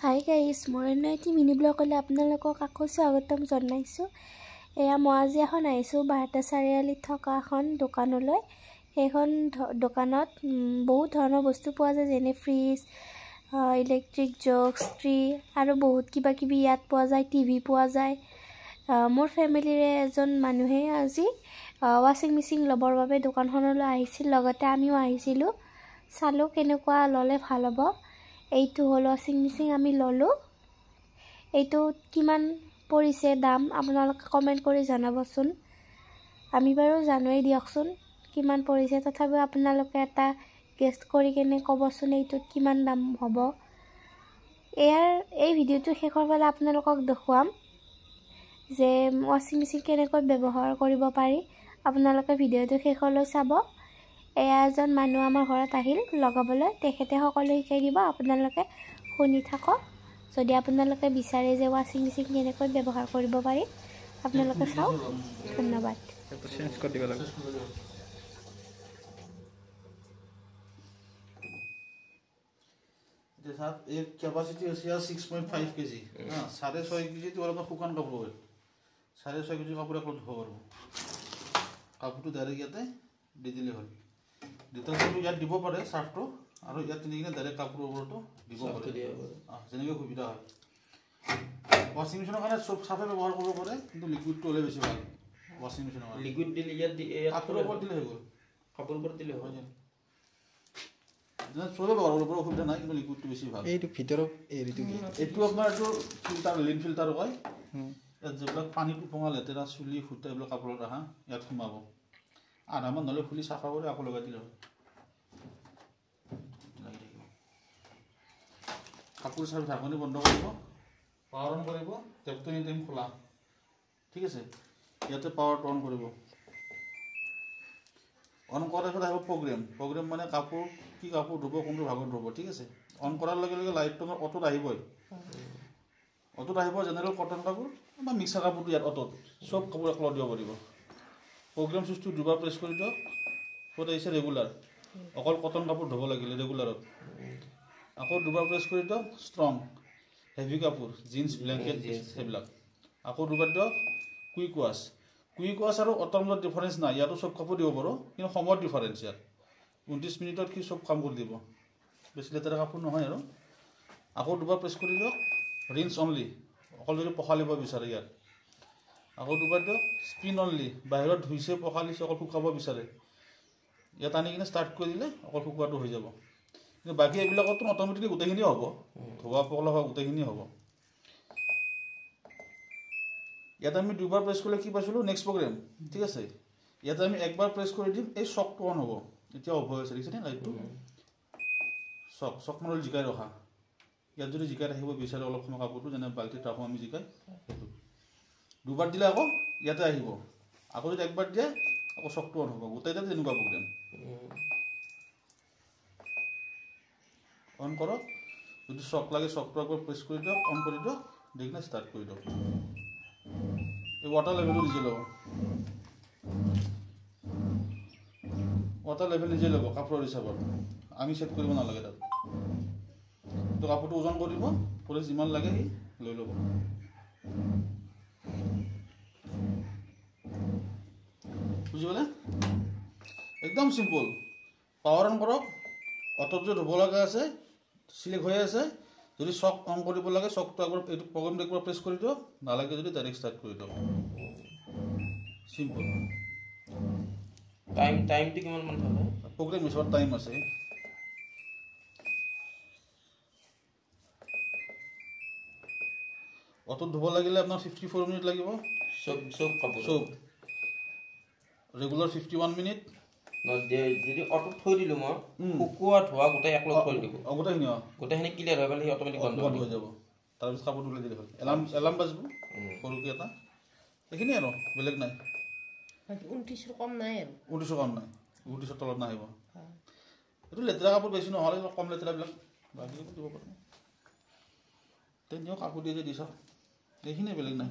Hi guys মৰণা এটি mini ব্লগলৈ আপোনালোকক আকৌ স্বাগতম জনাইছোঁ। এয়া মই আজি এখন আহিছোঁ বাৰটা চাৰিআলিত থকা এখন দোকানলৈ। সেইখন দোকানত বহুত ধৰণৰ বস্তু পোৱা যায়, যেনে ফ্ৰিজ, ইলেক্ট্ৰিক জগ, ষ্ট্ৰি আৰু বহুত কিবা কিবি ইয়াত পোৱা যায়। টিভি পোৱা যায়। মোৰ ফেমিলিৰে এজন মানুহে আজি ৱাশ্বিং মেচিন ল'বৰ বাবে দোকানখনলৈ আহিছিল, লগতে আমিও আহিছিলোঁ। চালোঁ কেনেকুৱা ল'লে ভাল হ'ব। এইটো হ'ল ৱাশ্বিং মেচিন আমি ল'লোঁ। এইটো কিমান পৰিছে দাম আপোনালোকে কমেণ্ট কৰি জনাবচোন। আমি বাৰু জানোৱেই দিয়কচোন কিমান পৰিছে, তথাপিও আপোনালোকে এটা গেষ্ট কৰি কেনে ক'বচোন এইটোত কিমান দাম হ'ব। এই ভিডিঅ'টো শেষৰ ফালে আপোনালোকক দেখুৱাম যে ৱাশ্বিং মেচিন কেনেকৈ ব্যৱহাৰ কৰিব পাৰি। আপোনালোকে ভিডিঅ'টো শেষলৈ চাব। এয়া এজন মানুহ আমাৰ ঘৰত আহিল লগাবলৈ, তেখেতে সকলো শিকাই দিব। আপোনালোকে শুনি থাকক। যদি আপোনালোকে বিচাৰে যে ৱাশ্বিং মেচিন কেনেকৈ ব্যৱহাৰ কৰিব পাৰি, আপোনালোকে চাওক। ধন্যবাদ। एक कैपेसिटी है 6.5 केजी, 6.5 केजी तो वाला শুকান কাপোৰ হয়। 6.5 কেজি কাপোৰ একলো ধুব পাৰবো। কাপোৰটো ডাইৰেক্ট ইয়াতে দি দিলে হ'ল। ডিটাৰজেন্টটো ইয়াত দিব পাৰে সাৰ্ফটো, আৰু ইয়াত তিনি কিনে ডাইৰেক্ট কাপোৰৰ ওপৰতো দিব পাৰে। যেনেকৈ সুবিধা হয়। ৱাশ্বিং মেচিনৰ কাৰণে চব সাফে ব্যৱহাৰ কৰিব পাৰে, কিন্তু লিকুইডটো হ'লে বেছি ভাল। ৱাশ্বিং মেচিনৰ কাৰণে লিকুইড দিলে ইয়াত কাপোৰৰ ওপৰত দিলে হৈ গ'ল। কাপোৰৰ ওপৰত দিলে হয়। চবে ব্যৱহাৰ কৰিব পাৰে, অসুবিধা নাই, কিন্তু লিকুইডটো বেছি ভাল। এইটো ভিতৰত এইটো আপোনাৰ এইটো ফিল্টাৰ, লিন ফিল্টাৰ হয়। ইয়াত যিবিলাক পানীটো পঙা লেতেৰা চুলি ফুটা এইবিলাক কাপোৰত আহা ইয়াত সোমাব। আধামান নহ'লে খুলি চাফা কৰি আকৌ লগাই দিলে হয়। কাপোৰ চাফা ঢাকনি বন্ধ কৰিব, পাৱাৰ অন কৰিব, টেপটো এনি টাইম খোলা। ঠিক আছে, ইয়াতে পাৱাৰটো অন কৰিব। অন কৰাৰ পিছত আহিব প্ৰগ্ৰেম মানে কাপোৰ কি কাপোৰ ধুব, কোনটো ভাগত ধুব। ঠিক আছে, অন কৰাৰ লগে লগে লাইটটো অটোত আহিবই। অটোত আহিব জেনেৰেল কটন কাপোৰ বা মিক্সাৰ কাপোৰটো ইয়াত অটোত চব কাপোৰ একলগ দিব পাৰিব। প্ৰগ্ৰেম চুইচটো দুবাৰ প্ৰেছ কৰি দিয়ক। ক'ত আহিছে ৰেগুলাৰ, অকল কটন কাপোৰ ধুব লাগিলে ৰেগুলাৰত। আকৌ দুবাৰ প্ৰেছ কৰি দিয়ক ষ্ট্ৰং, হেভি কাপোৰ, জিন্স, ব্লেংকেট সেইবিলাক। আকৌ দুবাৰ দিয়ক কুইক ৱাছ। কুইক ৱাছ আৰু অটোৰ মাজত ডিফাৰেঞ্চ নাই, ইয়াতো চব কাপোৰ দিব পাৰোঁ, কিন্তু সময়ত ডিফাৰেঞ্চ ইয়াত। 29 মিনিটত কি চব কাম কৰি দিব, বেছি লেতেৰা কাপোৰ নহয় আৰু। আকৌ দুবাৰ প্ৰেছ কৰি দিয়ক ৰিন্স অনলি, অকল যদি পখালিব বিচাৰে ইয়াত। আকৌ দুবাৰ দিয়ক স্পিন অনলি, বাহিৰত ধুইছে পখালিছে অকল শুকাব বিচাৰে, ইয়াত আনি কিনে ষ্টাৰ্ট কৰি দিলে অকল শুকোৱাটো হৈ যাব। কিন্তু বাকী এইবিলাকতো অট'মেটিকলি গোটেইখিনি হ'ব, ধোৱা পখলা হোৱা গোটেইখিনি হ'ব। ইয়াত আমি দুবাৰ প্ৰেছ কৰিলে কি পাইছিলোঁ, নেক্সট প্ৰগ্ৰেম। ঠিক আছে, ইয়াতে আমি একবাৰ প্ৰেছ কৰি দিম, এই চকটো অন হ'ব। এতিয়া অফ হৈ আছে, দেখিছেনে লাইটটো? চক মানে জিকাই ৰখা। ইয়াত যদি জিকাই ৰাখিব বিচাৰে অলপ সময় কাপোৰটো, যেনে বাল্টিত ৰাখোঁ আমি জিকাই, সেইটো দুবাৰ দিলে আকৌ ইয়াতে আহিব। আকৌ যদি একবাৰ দিয়ে আকৌ চকটো অন হ'ব। গোটেইটা তেনেকুৱা প্ৰগ্ৰেম। অন কৰক, যদি চক লাগে চকটো একবাৰ প্ৰেছ কৰি দিয়ক, অন কৰি দিয়ক, দি কিনে ষ্টাৰ্ট কৰি দিয়ক। এই ৱাটাৰ লেভেলটো নিজে ল'ব, ৱাটাৰ লেভেল নিজে ল'ব কাপোৰৰ হিচাপত, আমি ছেট কৰিব নালাগে তাত। তো কাপোৰটো ওজন কৰিব, কৰি যিমান লাগে সি লৈ ল'ব। বুজি পালে? একদম চিম্পল। পাৱাৰ অন কৰক, অটোত যদি ধুব লগা আছে চিলেক্ট হৈ আছে, যদি চক অন কৰিব লাগে চকটো একবাৰ এইটো প্ৰগ্ৰেমটো একবাৰ প্ৰেছ কৰি দিয়ক, নালাগে যদি ডাইৰেক্ট ষ্টাৰ্ট কৰি দিয়ক। চিম্পল। টাইমটো কিমান মান থাকে? প্ৰগ্ৰেম হিচাপত টাইম আছে। অটোত ধুব লাগিলে আপোনাৰ 54 মিনিট লাগিব। চব কাপোৰ চব ৰেগুলাৰ 51 মিনিট। যদি অটোত থৈ দিলোঁ মই, শুকোৱা ধোৱা গোটেই একলগ থৈ দিব, গোটেইখিনি ক্লিয়াৰ হৈ পেলাই সি অট'মেটিক বন্ধ হৈ যাব। তাৰপিছত কাপোৰ তুলি দিলে হ'ল। এলাৰ্ম বাজিব সৰুকৈ এটা, সেইখিনি আৰু বেলেগ নাই। 29ৰ কম নাই আৰু 29ৰ তলত নাহিব। এইটো লেতেৰা কাপোৰ বেছি নহ'লে কম লেতেৰাবিলাক বাকী দিব পাৰে। তেনেও কাপোৰ দিয়ে যে দি চাওক, এইখিনিয়ে বেলেগ নাই।